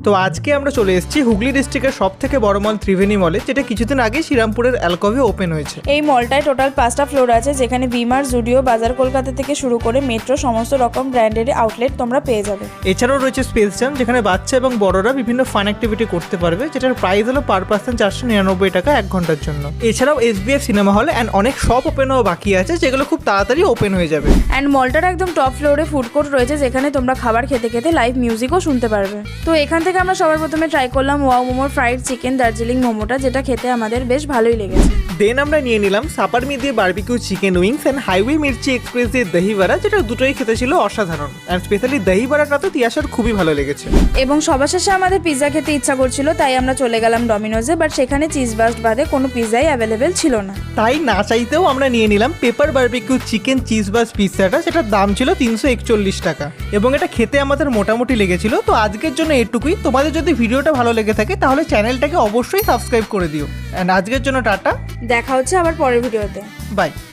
তো আজকে আমরা চলে এসেছি হুগলি ডিস্ট্রিক্টের সব থেকে বড় মল ত্রিবেণী মলে, যেটা কিছুদিন আগে শ্রীরামপুরের অ্যালকভে ওপেন হয়েছে। এই মলটায় টোটাল 5টা ফ্লোর আছে, যেখানে ভিমার, জুডিও, বাজার কলকাতা থেকে শুরু করে মেট্রো সমস্ত রকম ব্র্যান্ডের আউটলেট তোমরা পেয়ে যাবে। এছাড়াও রয়েছে স্পেস জ্যাম, যেখানে বাচ্চা এবং বড়রা বিভিন্ন ফান অ্যাক্টিভিটি করতে পারবে, যেটার প্রাইস হলো পার পার্সন 499 টাকা 1 ঘন্টার জন্য। এছাড়াও SBF সিনেমা হল অ্যান্ড অনেক শপ ওপেন হওয়া বাকি আছে, যেগুলো খুব তাড়াতাড়ি ওপেন হয়ে যাবে। অ্যান্ড মলটার একদম টপ ফ্লোরে ফুড কোর্ট রয়েছে, যেখানে তোমরা খাবার খেতে খেতে লাইভ মিউজিকও শুনতে পারবে। তো এখান থেকে আমরা সবার প্রথমে ট্রাই করলাম ওয়াও মোমোর ফ্রাইড চিকেন দার্জিলিং মোমোটা, যেটা খেতে আমাদের বেশ ভালোই লেগেছে। দেন আমরা নিয়ে নিলাম সাপারমি দিয়ে barbecue chicken wings and highway Mirchi express দিয়ে দহি বড়া, যেটা দুটোই খেতে ছিল অসাধারণ। অ্যান্ড স্পেশালি দহি বড়াটা তো তিয়াসার খুবই ভালো লেগেছে। এবং সবার শেষে আমাদের পিৎজা খেতে ইচ্ছা করছিল, তাই আমরা চলে গেলাম ডমিনোজে, বাট সেখানে চিজ বাস্ট বাদে কোনো পিৎজাই অ্যাভেলেবেল ছিল না। তাই না চাইতেও আমরা নিয়ে নিলাম পেপার বারবিকিউ চিকেন চিজ বাস পিৎজাটা, সেটার দাম ছিল 341 টাকা এবং এটা খেতে আমাদের মোটামুটি লেগেছিল। তো আজকের জন্য এটুকুই। তোমাদের যদি ভিডিওটা ভালো লেগে থাকে তাহলে চ্যানেলটাকে অবশ্যই সাবস্ক্রাইব করে দিও। অ্যান্ড আজকের জন্য টাটা, দেখা হচ্ছে আবার পরের ভিডিওতে। বাই।